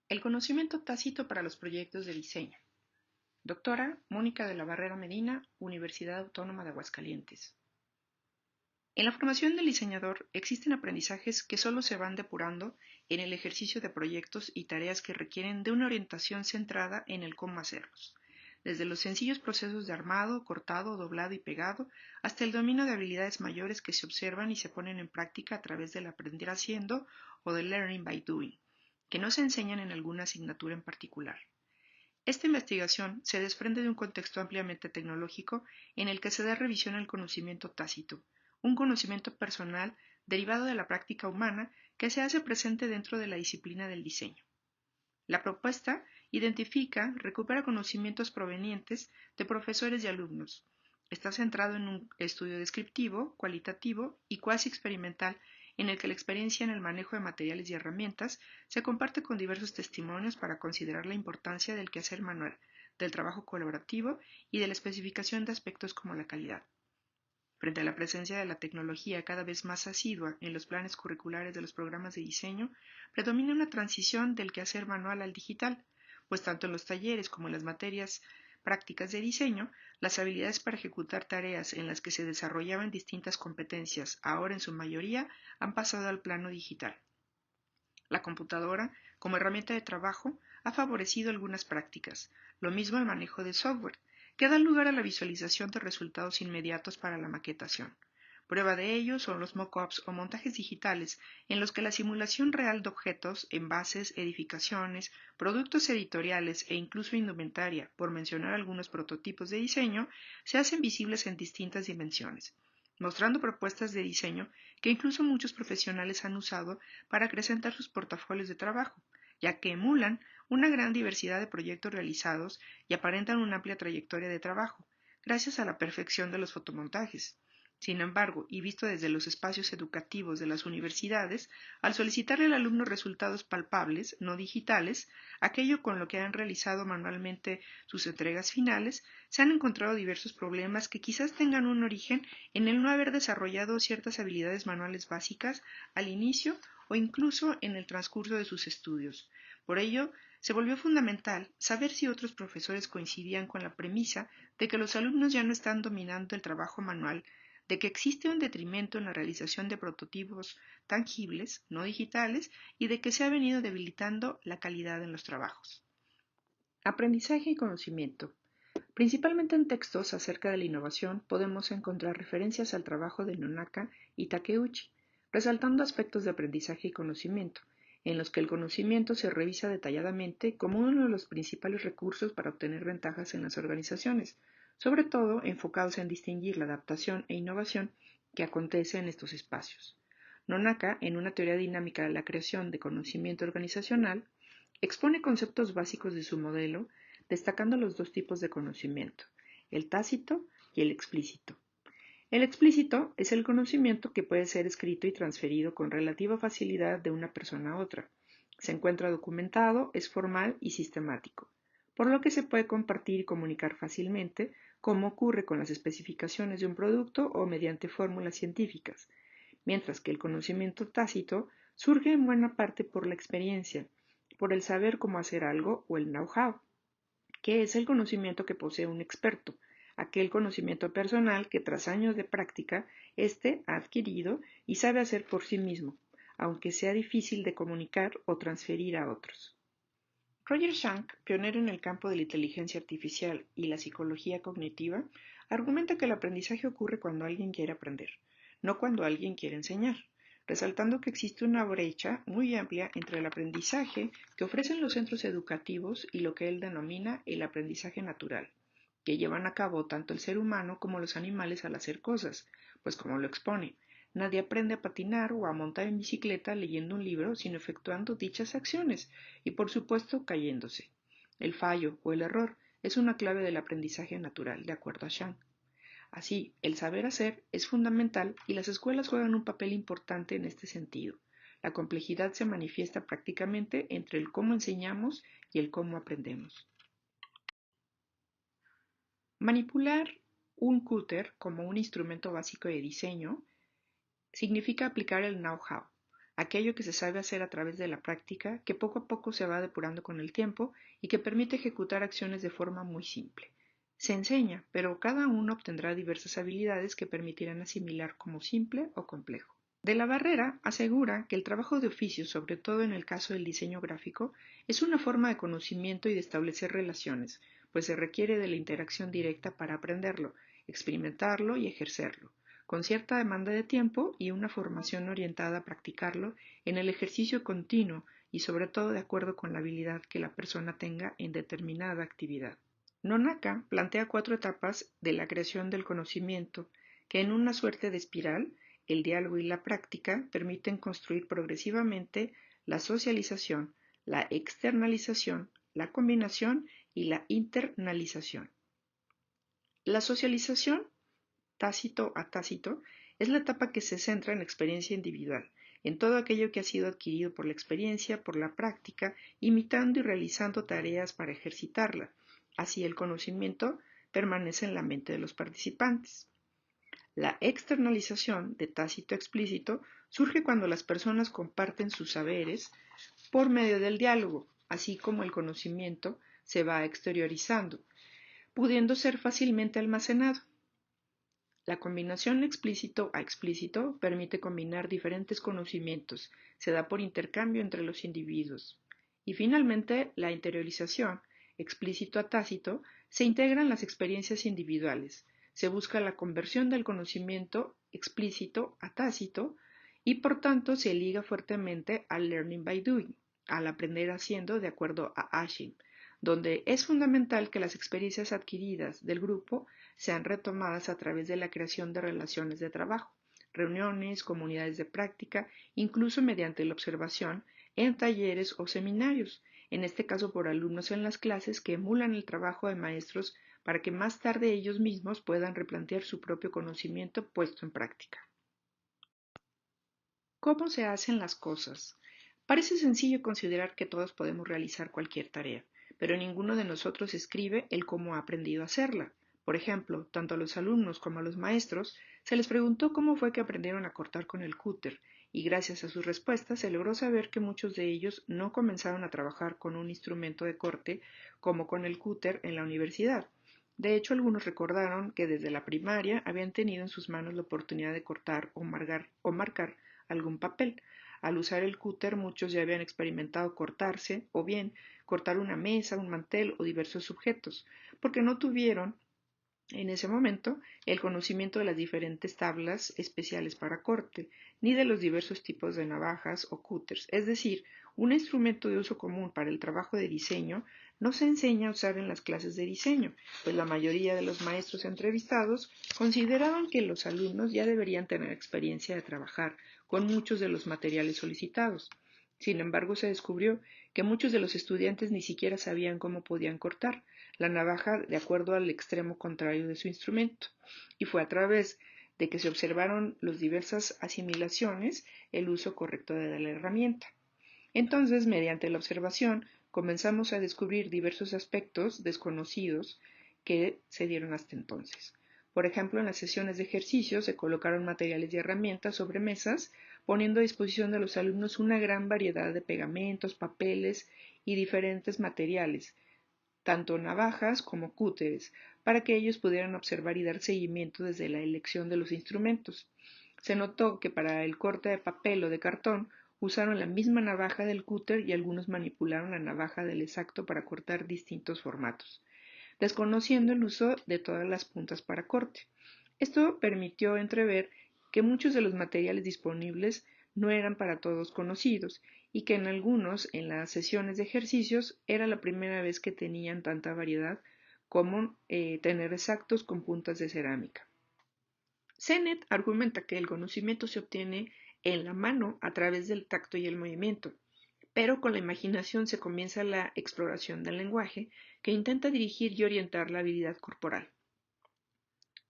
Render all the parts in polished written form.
El conocimiento tácito para los proyectos de diseño. Doctora Mónica de la Barrera Medina, Universidad Autónoma de Aguascalientes. En la formación del diseñador existen aprendizajes que solo se van depurando en el ejercicio de proyectos y tareas que requieren de una orientación centrada en el cómo hacerlos, desde los sencillos procesos de armado, cortado, doblado y pegado, hasta el dominio de habilidades mayores que se observan y se ponen en práctica a través del aprender haciendo o del learning by doing, que no se enseñan en alguna asignatura en particular. Esta investigación se desprende de un contexto ampliamente tecnológico en el que se da revisión al conocimiento tácito, un conocimiento personal derivado de la práctica humana que se hace presente dentro de la disciplina del diseño. La propuesta identifica, recupera conocimientos provenientes de profesores y alumnos. Está centrado en un estudio descriptivo, cualitativo y cuasi experimental en el que la experiencia en el manejo de materiales y herramientas se comparte con diversos testimonios para considerar la importancia del quehacer manual, del trabajo colaborativo y de la especificación de aspectos como la calidad. Frente a la presencia de la tecnología cada vez más asidua en los planes curriculares de los programas de diseño, predomina una transición del quehacer manual al digital, pues tanto en los talleres como en las materias prácticas de diseño, las habilidades para ejecutar tareas en las que se desarrollaban distintas competencias, ahora en su mayoría, han pasado al plano digital. La computadora, como herramienta de trabajo, ha favorecido algunas prácticas, lo mismo el manejo de software, que da lugar a la visualización de resultados inmediatos para la maquetación. Prueba de ello son los mock-ups o montajes digitales, en los que la simulación real de objetos, envases, edificaciones, productos editoriales e incluso indumentaria, por mencionar algunos prototipos de diseño, se hacen visibles en distintas dimensiones, mostrando propuestas de diseño que incluso muchos profesionales han usado para acrecentar sus portafolios de trabajo, ya que emulan una gran diversidad de proyectos realizados y aparentan una amplia trayectoria de trabajo, gracias a la perfección de los fotomontajes. Sin embargo, y visto desde los espacios educativos de las universidades, al solicitarle al alumno resultados palpables, no digitales, aquello con lo que han realizado manualmente sus entregas finales, se han encontrado diversos problemas que quizás tengan un origen en el no haber desarrollado ciertas habilidades manuales básicas al inicio o incluso en el transcurso de sus estudios. Por ello, se volvió fundamental saber si otros profesores coincidían con la premisa de que los alumnos ya no están dominando el trabajo manual, de que existe un detrimento en la realización de prototipos tangibles, no digitales, y de que se ha venido debilitando la calidad en los trabajos. Aprendizaje y conocimiento. Principalmente en textos acerca de la innovación podemos encontrar referencias al trabajo de Nonaka y Takeuchi, resaltando aspectos de aprendizaje y conocimiento, en los que el conocimiento se revisa detalladamente como uno de los principales recursos para obtener ventajas en las organizaciones, sobre todo enfocados en distinguir la adaptación e innovación que acontece en estos espacios. Nonaka, en una teoría dinámica de la creación de conocimiento organizacional, expone conceptos básicos de su modelo, destacando los dos tipos de conocimiento, el tácito y el explícito. El explícito es el conocimiento que puede ser escrito y transferido con relativa facilidad de una persona a otra. Se encuentra documentado, es formal y sistemático, por lo que se puede compartir y comunicar fácilmente, como ocurre con las especificaciones de un producto o mediante fórmulas científicas, mientras que el conocimiento tácito surge en buena parte por la experiencia, por el saber cómo hacer algo o el know-how, que es el conocimiento que posee un experto, aquel conocimiento personal que tras años de práctica éste ha adquirido y sabe hacer por sí mismo, aunque sea difícil de comunicar o transferir a otros. Roger Schank, pionero en el campo de la inteligencia artificial y la psicología cognitiva, argumenta que el aprendizaje ocurre cuando alguien quiere aprender, no cuando alguien quiere enseñar, resaltando que existe una brecha muy amplia entre el aprendizaje que ofrecen los centros educativos y lo que él denomina el aprendizaje natural, que llevan a cabo tanto el ser humano como los animales al hacer cosas, pues como lo expone, nadie aprende a patinar o a montar en bicicleta leyendo un libro, sino efectuando dichas acciones y, por supuesto, cayéndose. El fallo o el error es una clave del aprendizaje natural, de acuerdo a Shang. Así, el saber hacer es fundamental y las escuelas juegan un papel importante en este sentido. La complejidad se manifiesta prácticamente entre el cómo enseñamos y el cómo aprendemos. Manipular un cúter como un instrumento básico de diseño significa aplicar el know-how, aquello que se sabe hacer a través de la práctica, que poco a poco se va depurando con el tiempo y que permite ejecutar acciones de forma muy simple. Se enseña, pero cada uno obtendrá diversas habilidades que permitirán asimilar como simple o complejo. De la Barrera asegura que el trabajo de oficio, sobre todo en el caso del diseño gráfico, es una forma de conocimiento y de establecer relaciones, pues se requiere de la interacción directa para aprenderlo, experimentarlo y ejercerlo, con cierta demanda de tiempo y una formación orientada a practicarlo en el ejercicio continuo y sobre todo de acuerdo con la habilidad que la persona tenga en determinada actividad. Nonaka plantea 4 etapas de la creación del conocimiento que en una suerte de espiral, el diálogo y la práctica permiten construir progresivamente la socialización, la externalización, la combinación y la internalización. La socialización, tácito a tácito, es la etapa que se centra en la experiencia individual, en todo aquello que ha sido adquirido por la experiencia, por la práctica, imitando y realizando tareas para ejercitarla. Así el conocimiento permanece en la mente de los participantes. La externalización, de tácito a explícito, surge cuando las personas comparten sus saberes por medio del diálogo, así como el conocimiento se va exteriorizando, pudiendo ser fácilmente almacenado. La combinación explícito a explícito permite combinar diferentes conocimientos, se da por intercambio entre los individuos. Y finalmente, la interiorización, explícito a tácito, se integra en las experiencias individuales. Se busca la conversión del conocimiento explícito a tácito y por tanto se liga fuertemente al learning by doing, al aprender haciendo de acuerdo a Ashim, donde es fundamental que las experiencias adquiridas del grupo sean retomadas a través de la creación de relaciones de trabajo, reuniones, comunidades de práctica, incluso mediante la observación en talleres o seminarios, en este caso por alumnos en las clases que emulan el trabajo de maestros para que más tarde ellos mismos puedan replantear su propio conocimiento puesto en práctica. ¿Cómo se hacen las cosas? Parece sencillo considerar que todos podemos realizar cualquier tarea, pero ninguno de nosotros escribe el cómo ha aprendido a hacerla. Por ejemplo, tanto a los alumnos como a los maestros se les preguntó cómo fue que aprendieron a cortar con el cúter, y gracias a sus respuestas se logró saber que muchos de ellos no comenzaron a trabajar con un instrumento de corte como con el cúter en la universidad. De hecho, algunos recordaron que desde la primaria habían tenido en sus manos la oportunidad de cortar o marcar algún papel. Al usar el cúter, muchos ya habían experimentado cortarse o bien cortar una mesa, un mantel o diversos objetos, porque no tuvieron en ese momento el conocimiento de las diferentes tablas especiales para corte, ni de los diversos tipos de navajas o cúters. Es decir, un instrumento de uso común para el trabajo de diseño no se enseña a usar en las clases de diseño, pues la mayoría de los maestros entrevistados consideraban que los alumnos ya deberían tener experiencia de trabajar con muchos de los materiales solicitados. Sin embargo, se descubrió que muchos de los estudiantes ni siquiera sabían cómo podían cortar la navaja de acuerdo al extremo contrario de su instrumento, y fue a través de que se observaron las diversas asimilaciones el uso correcto de la herramienta. Entonces, mediante la observación, comenzamos a descubrir diversos aspectos desconocidos que se dieron hasta entonces. Por ejemplo, en las sesiones de ejercicio se colocaron materiales y herramientas sobre mesas, poniendo a disposición de los alumnos una gran variedad de pegamentos, papeles y diferentes materiales, tanto navajas como cúteres, para que ellos pudieran observar y dar seguimiento desde la elección de los instrumentos. Se notó que para el corte de papel o de cartón usaron la misma navaja del cúter y algunos manipularon la navaja del exacto para cortar distintos formatos, desconociendo el uso de todas las puntas para corte. Esto permitió entrever que muchos de los materiales disponibles no eran para todos conocidos y que en algunos, en las sesiones de ejercicios, era la primera vez que tenían tanta variedad como tener exactos con puntas de cerámica. Sennett argumenta que el conocimiento se obtiene en la mano a través del tacto y el movimiento, pero con la imaginación se comienza la exploración del lenguaje que intenta dirigir y orientar la habilidad corporal.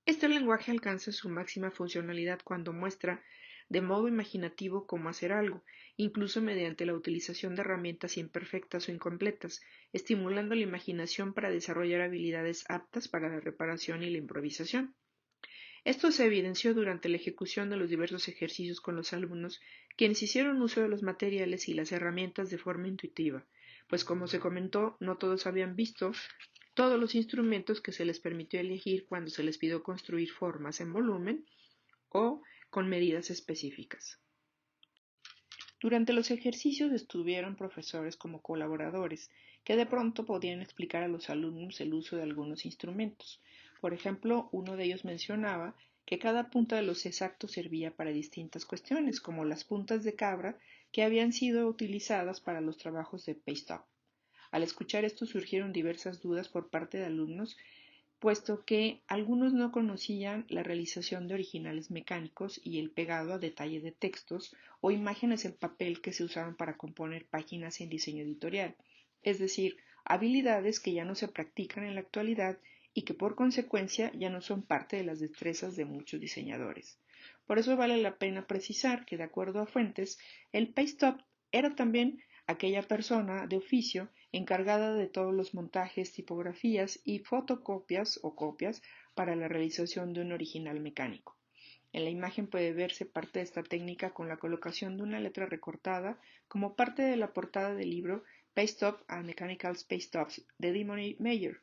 Este lenguaje alcanza su máxima funcionalidad cuando muestra de modo imaginativo cómo hacer algo, incluso mediante la utilización de herramientas imperfectas o incompletas, estimulando la imaginación para desarrollar habilidades aptas para la reparación y la improvisación. Esto se evidenció durante la ejecución de los diversos ejercicios con los alumnos, quienes hicieron uso de los materiales y las herramientas de forma intuitiva, pues como se comentó, no todos habían visto todos los instrumentos que se les permitió elegir cuando se les pidió construir formas en volumen o con medidas específicas. Durante los ejercicios estuvieron profesores como colaboradores, que de pronto podían explicar a los alumnos el uso de algunos instrumentos. Por ejemplo, uno de ellos mencionaba que cada punta de los exactos servía para distintas cuestiones, como las puntas de cabra que habían sido utilizadas para los trabajos de Paste-Up. Al escuchar esto surgieron diversas dudas por parte de alumnos, puesto que algunos no conocían la realización de originales mecánicos y el pegado a detalle de textos o imágenes en papel que se usaban para componer páginas en diseño editorial, es decir, habilidades que ya no se practican en la actualidad y que por consecuencia ya no son parte de las destrezas de muchos diseñadores. Por eso vale la pena precisar que, de acuerdo a fuentes, el paste-up era también aquella persona de oficio encargada de todos los montajes, tipografías y fotocopias o copias para la realización de un original mecánico. En la imagen puede verse parte de esta técnica con la colocación de una letra recortada como parte de la portada del libro Paste-Up and Mechanical Paste-Ups de Dimony Meyer,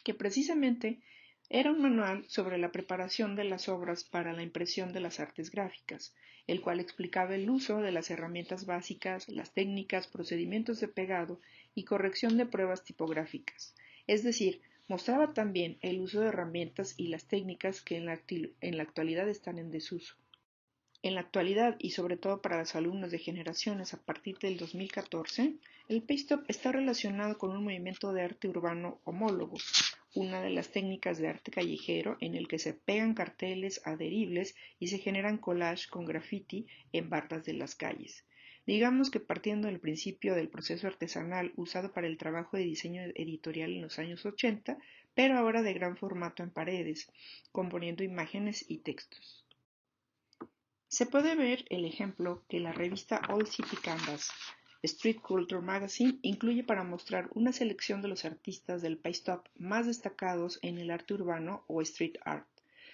que precisamente era un manual sobre la preparación de las obras para la impresión de las artes gráficas, el cual explicaba el uso de las herramientas básicas, las técnicas, procedimientos de pegado y corrección de pruebas tipográficas. Es decir, mostraba también el uso de herramientas y las técnicas que en la actualidad están en desuso. En la actualidad, y sobre todo para los alumnos de generaciones a partir del 2014, el paste-up está relacionado con un movimiento de arte urbano homólogo, una de las técnicas de arte callejero en el que se pegan carteles adheribles y se generan collages con graffiti en bardas de las calles. Digamos que partiendo del principio del proceso artesanal usado para el trabajo de diseño editorial en los años 80, pero ahora de gran formato en paredes, componiendo imágenes y textos. Se puede ver el ejemplo que la revista Old City Canvas, Street Culture Magazine, incluye para mostrar una selección de los artistas del paste-up más destacados en el arte urbano o street art.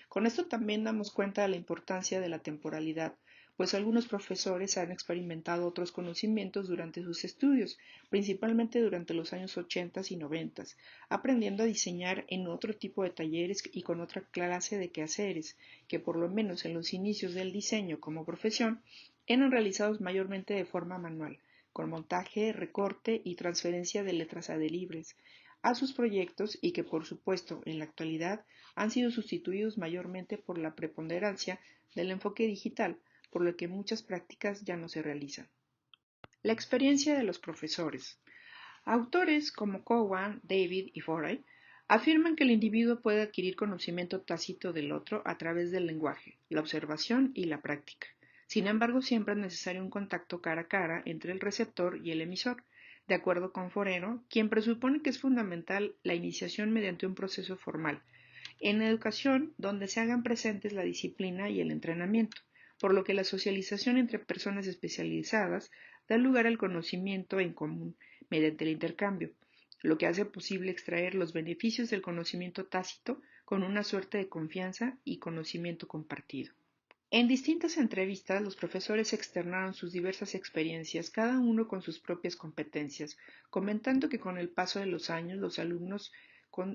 Con esto también damos cuenta de la importancia de la temporalidad, pues algunos profesores han experimentado otros conocimientos durante sus estudios, principalmente durante los años 80 y 90, aprendiendo a diseñar en otro tipo de talleres y con otra clase de quehaceres, que por lo menos en los inicios del diseño como profesión eran realizados mayormente de forma manual, con montaje, recorte y transferencia de letras adheribles a sus proyectos y que por supuesto en la actualidad han sido sustituidos mayormente por la preponderancia del enfoque digital, por lo que muchas prácticas ya no se realizan. La experiencia de los profesores. Autores como Cowan, David y Forey afirman que el individuo puede adquirir conocimiento tácito del otro a través del lenguaje, la observación y la práctica. Sin embargo, siempre es necesario un contacto cara a cara entre el receptor y el emisor, de acuerdo con Forero, quien presupone que es fundamental la iniciación mediante un proceso formal, en educación donde se hagan presentes la disciplina y el entrenamiento, por lo que la socialización entre personas especializadas da lugar al conocimiento en común mediante el intercambio, lo que hace posible extraer los beneficios del conocimiento tácito con una suerte de confianza y conocimiento compartido. En distintas entrevistas, los profesores externaron sus diversas experiencias, cada uno con sus propias competencias, comentando que con el paso de los años los alumnos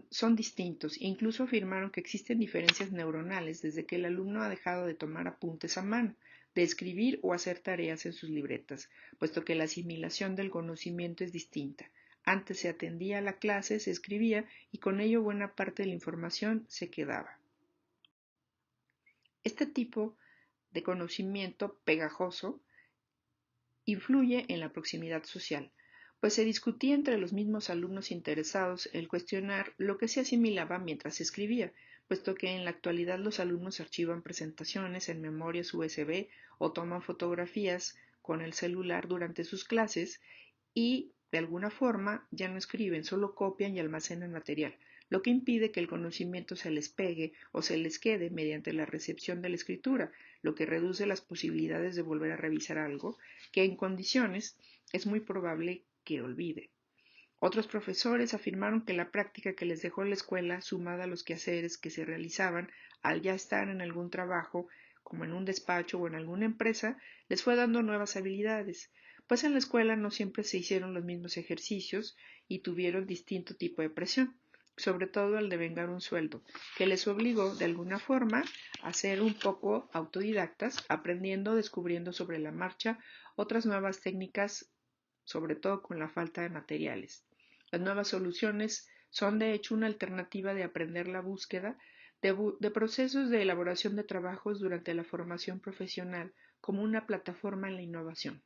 son distintos e incluso afirmaron que existen diferencias neuronales desde que el alumno ha dejado de tomar apuntes a mano, de escribir o hacer tareas en sus libretas, puesto que la asimilación del conocimiento es distinta. Antes se atendía a la clase, se escribía y con ello buena parte de la información se quedaba. Este tipo de conocimiento pegajoso influye en la proximidad social, pues se discutía entre los mismos alumnos interesados el cuestionar lo que se asimilaba mientras se escribía, puesto que en la actualidad los alumnos archivan presentaciones en memorias USB o toman fotografías con el celular durante sus clases y, de alguna forma, ya no escriben, solo copian y almacenan material, lo que impide que el conocimiento se les pegue o se les quede mediante la recepción de la escritura, lo que reduce las posibilidades de volver a revisar algo que en condiciones es muy probable que olvide. Otros profesores afirmaron que la práctica que les dejó la escuela, sumada a los quehaceres que se realizaban al ya estar en algún trabajo, como en un despacho o en alguna empresa, les fue dando nuevas habilidades, pues en la escuela no siempre se hicieron los mismos ejercicios y tuvieron distinto tipo de presión, sobre todo el de vengar un sueldo, que les obligó de alguna forma a ser un poco autodidactas, aprendiendo, descubriendo sobre la marcha otras nuevas técnicas, sobre todo con la falta de materiales. Las nuevas soluciones son de hecho una alternativa de aprender la búsqueda de procesos de elaboración de trabajos durante la formación profesional como una plataforma en la innovación.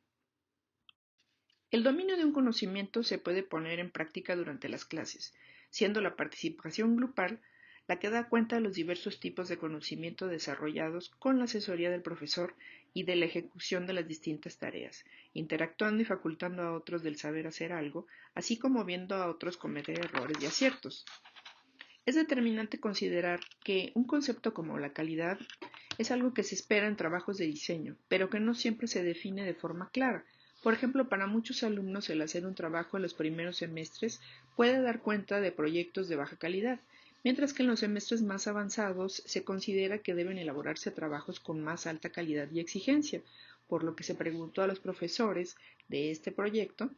El dominio de un conocimiento se puede poner en práctica durante las clases, siendo la participación grupal la que da cuenta de los diversos tipos de conocimiento desarrollados con la asesoría del profesor y de la ejecución de las distintas tareas, interactuando y facultando a otros del saber hacer algo, así como viendo a otros cometer errores y aciertos. Es determinante considerar que un concepto como la calidad es algo que se espera en trabajos de diseño, pero que no siempre se define de forma clara. Por ejemplo, para muchos alumnos el hacer un trabajo en los primeros semestres puede dar cuenta de proyectos de baja calidad, mientras que en los semestres más avanzados se considera que deben elaborarse trabajos con más alta calidad y exigencia, por lo que se preguntó a los profesores de este proyecto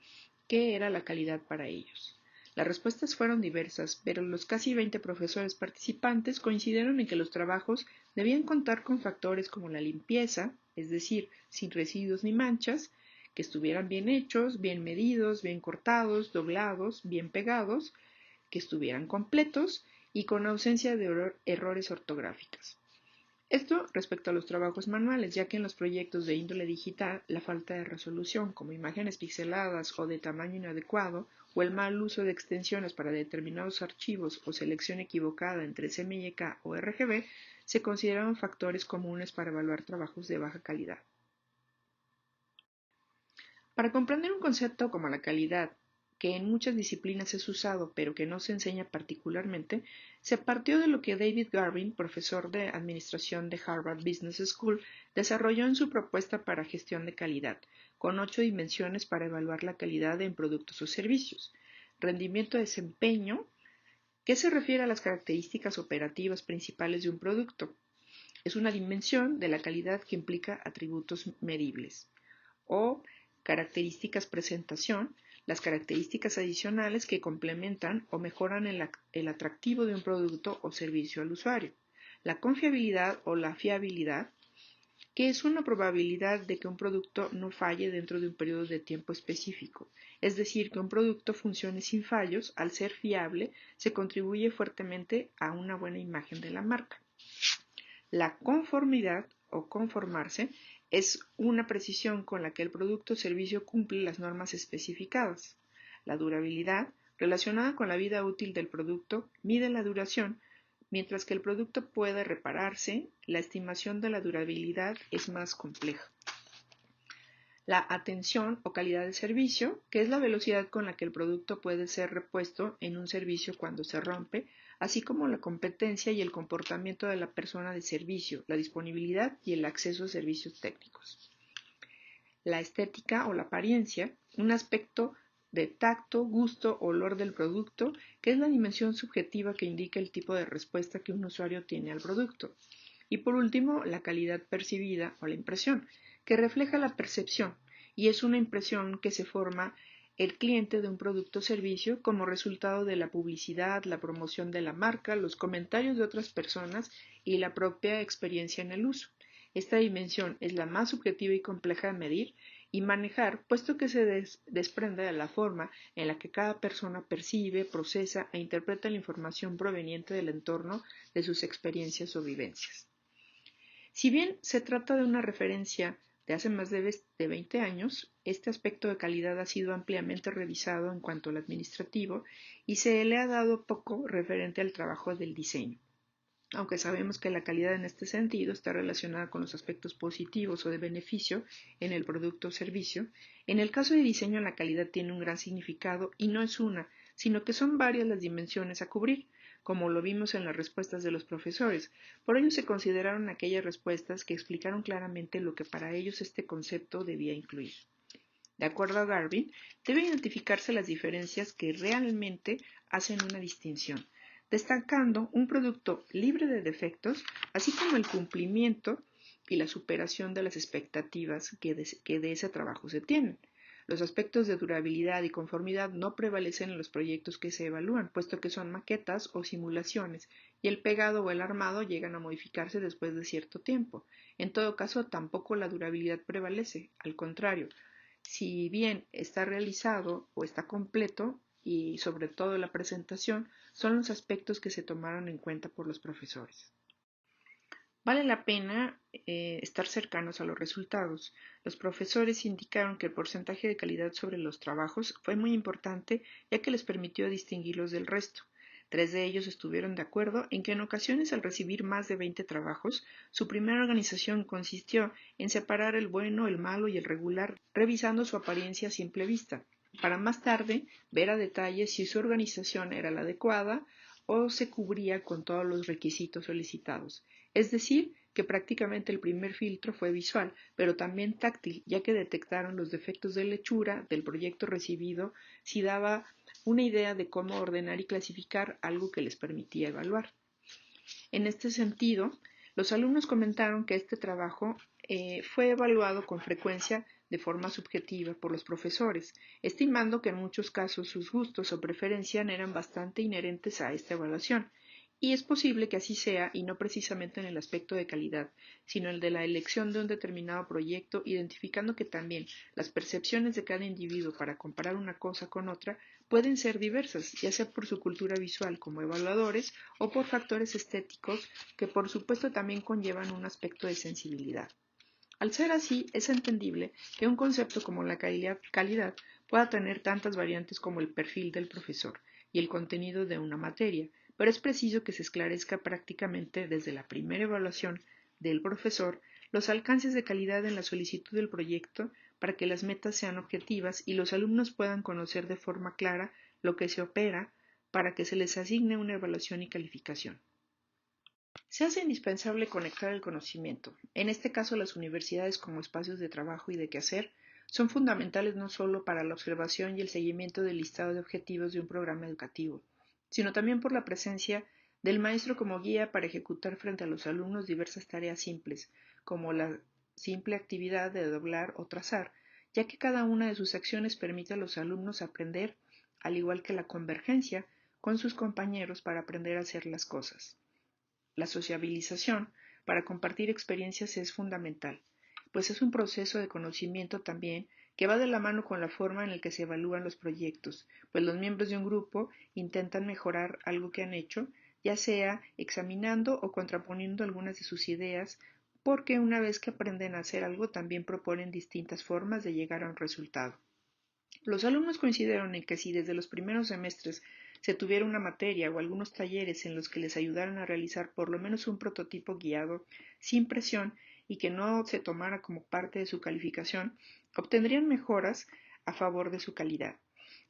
qué era la calidad para ellos. Las respuestas fueron diversas, pero los casi 20 profesores participantes coincidieron en que los trabajos debían contar con factores como la limpieza, es decir, sin residuos ni manchas, que estuvieran bien hechos, bien medidos, bien cortados, doblados, bien pegados, que estuvieran completos y con ausencia de errores ortográficos. Esto respecto a los trabajos manuales, ya que en los proyectos de índole digital la falta de resolución, como imágenes pixeladas o de tamaño inadecuado, o el mal uso de extensiones para determinados archivos o selección equivocada entre CMYK o RGB, se consideraron factores comunes para evaluar trabajos de baja calidad. Para comprender un concepto como la calidad, que en muchas disciplinas es usado pero que no se enseña particularmente, se partió de lo que David Garvin, profesor de administración de Harvard Business School, desarrolló en su propuesta para gestión de calidad, con 8 dimensiones para evaluar la calidad en productos o servicios. Rendimiento de desempeño, que se refiere a las características operativas principales de un producto. Es una dimensión de la calidad que implica atributos medibles. O características presentación, las características adicionales que complementan o mejoran el atractivo de un producto o servicio al usuario. La confiabilidad o la fiabilidad, que es una probabilidad de que un producto no falle dentro de un periodo de tiempo específico. Es decir, que un producto funcione sin fallos, al ser fiable, se contribuye fuertemente a una buena imagen de la marca. La conformidad o conformarse es una precisión con la que el producto o servicio cumple las normas especificadas. La durabilidad, relacionada con la vida útil del producto, mide la duración, mientras que el producto puede repararse, la estimación de la durabilidad es más compleja. La atención o calidad de servicio, que es la velocidad con la que el producto puede ser repuesto en un servicio cuando se rompe, así como la competencia y el comportamiento de la persona de servicio, la disponibilidad y el acceso a servicios técnicos. La estética o la apariencia, un aspecto de tacto, gusto, olor del producto, que es la dimensión subjetiva que indica el tipo de respuesta que un usuario tiene al producto. Y por último, la calidad percibida o la impresión, que refleja la percepción y es una impresión que se forma el cliente de un producto o servicio como resultado de la publicidad, la promoción de la marca, los comentarios de otras personas y la propia experiencia en el uso. Esta dimensión es la más subjetiva y compleja de medir y manejar, puesto que se desprende de la forma en la que cada persona percibe, procesa e interpreta la información proveniente del entorno de sus experiencias o vivencias. Si bien se trata de una referencia de hace más de 20 años, este aspecto de calidad ha sido ampliamente revisado en cuanto al administrativo y se le ha dado poco referente al trabajo del diseño. Aunque sabemos que la calidad en este sentido está relacionada con los aspectos positivos o de beneficio en el producto o servicio, en el caso de diseño la calidad tiene un gran significado y no es una, sino que son varias las dimensiones a cubrir, como lo vimos en las respuestas de los profesores. Por ello se consideraron aquellas respuestas que explicaron claramente lo que para ellos este concepto debía incluir. De acuerdo a Garvin, debe identificarse las diferencias que realmente hacen una distinción. destacando un producto libre de defectos, así como el cumplimiento y la superación de las expectativas que de ese trabajo se tienen. Los aspectos de durabilidad y conformidad no prevalecen en los proyectos que se evalúan, puesto que son maquetas o simulaciones, y el pegado o el armado llegan a modificarse después de cierto tiempo. En todo caso, tampoco la durabilidad prevalece, al contrario, si bien está realizado o está completo, y sobre todo la presentación, son los aspectos que se tomaron en cuenta por los profesores. Vale la pena estar cercanos a los resultados. Los profesores indicaron que el porcentaje de calidad sobre los trabajos fue muy importante, ya que les permitió distinguirlos del resto. 3 de ellos estuvieron de acuerdo en que en ocasiones, al recibir más de 20 trabajos, su primera organización consistió en separar el bueno, el malo y el regular, revisando su apariencia a simple vista, para más tarde ver a detalle si su organización era la adecuada o se cubría con todos los requisitos solicitados. Es decir, que prácticamente el primer filtro fue visual, pero también táctil, ya que detectaron los defectos de lechura del proyecto recibido, si daba una idea de cómo ordenar y clasificar algo que les permitía evaluar. En este sentido, los alumnos comentaron que este trabajo fue evaluado con frecuencia de forma subjetiva por los profesores, estimando que en muchos casos sus gustos o preferencias eran bastante inherentes a esta evaluación, y es posible que así sea, y no precisamente en el aspecto de calidad, sino el de la elección de un determinado proyecto, identificando que también las percepciones de cada individuo para comparar una cosa con otra pueden ser diversas, ya sea por su cultura visual como evaluadores o por factores estéticos que por supuesto también conllevan un aspecto de sensibilidad. Al ser así, es entendible que un concepto como la calidad pueda tener tantas variantes como el perfil del profesor y el contenido de una materia, pero es preciso que se esclarezca prácticamente desde la primera evaluación del profesor los alcances de calidad en la solicitud del proyecto para que las metas sean objetivas y los alumnos puedan conocer de forma clara lo que se opera para que se les asigne una evaluación y calificación. Se hace indispensable conectar el conocimiento. En este caso, las universidades como espacios de trabajo y de quehacer son fundamentales no solo para la observación y el seguimiento del listado de objetivos de un programa educativo, sino también por la presencia del maestro como guía para ejecutar frente a los alumnos diversas tareas simples, como la simple actividad de doblar o trazar, ya que cada una de sus acciones permite a los alumnos aprender, al igual que la convergencia, con sus compañeros para aprender a hacer las cosas. La sociabilización para compartir experiencias es fundamental, pues es un proceso de conocimiento también que va de la mano con la forma en la que se evalúan los proyectos, pues los miembros de un grupo intentan mejorar algo que han hecho, ya sea examinando o contraponiendo algunas de sus ideas, porque una vez que aprenden a hacer algo también proponen distintas formas de llegar a un resultado. Los alumnos coincidieron en que si desde los primeros semestres se tuviera una materia o algunos talleres en los que les ayudaran a realizar por lo menos un prototipo guiado, sin presión y que no se tomara como parte de su calificación, obtendrían mejoras a favor de su calidad.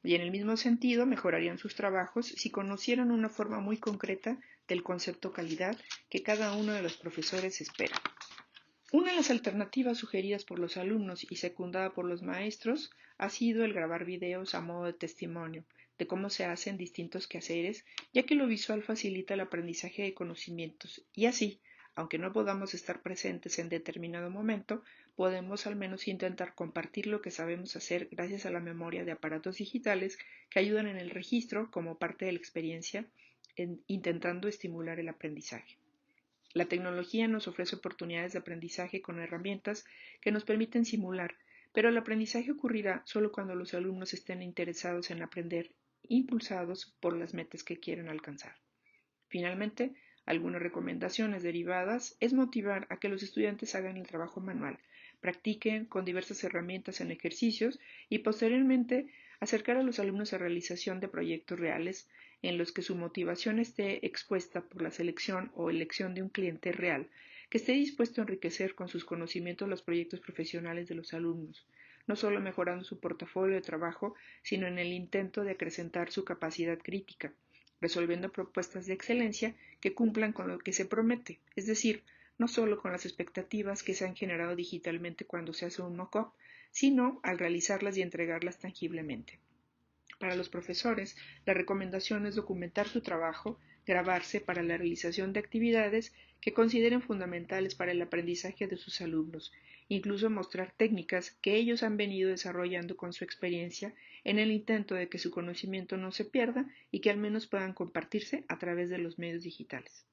Y en el mismo sentido, mejorarían sus trabajos si conocieran una forma muy concreta del concepto calidad que cada uno de los profesores espera. Una de las alternativas sugeridas por los alumnos y secundada por los maestros ha sido el grabar videos a modo de testimonio de cómo se hacen distintos quehaceres, ya que lo visual facilita el aprendizaje de conocimientos y así, aunque no podamos estar presentes en determinado momento, podemos al menos intentar compartir lo que sabemos hacer gracias a la memoria de aparatos digitales que ayudan en el registro como parte de la experiencia, intentando estimular el aprendizaje. La tecnología nos ofrece oportunidades de aprendizaje con herramientas que nos permiten simular, pero el aprendizaje ocurrirá solo cuando los alumnos estén interesados en aprender, impulsados por las metas que quieren alcanzar. Finalmente, algunas recomendaciones derivadas es motivar a que los estudiantes hagan el trabajo manual, practiquen con diversas herramientas en ejercicios y posteriormente acercar a los alumnos a realización de proyectos reales en los que su motivación esté expuesta por la selección o elección de un cliente real que esté dispuesto a enriquecer con sus conocimientos los proyectos profesionales de los alumnos, no solo mejorando su portafolio de trabajo, sino en el intento de acrecentar su capacidad crítica, resolviendo propuestas de excelencia que cumplan con lo que se promete, es decir, no solo con las expectativas que se han generado digitalmente cuando se hace un mock-up, sino al realizarlas y entregarlas tangiblemente. Para los profesores, la recomendación es documentar su trabajo, grabarse para la realización de actividades que consideren fundamentales para el aprendizaje de sus alumnos, incluso mostrar técnicas que ellos han venido desarrollando con su experiencia en el intento de que su conocimiento no se pierda y que al menos puedan compartirse a través de los medios digitales.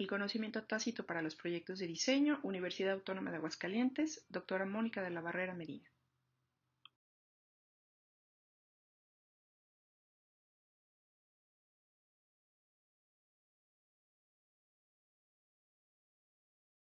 El conocimiento tácito para los proyectos de diseño, Universidad Autónoma de Aguascalientes, doctora Mónica de la Barrera Medina.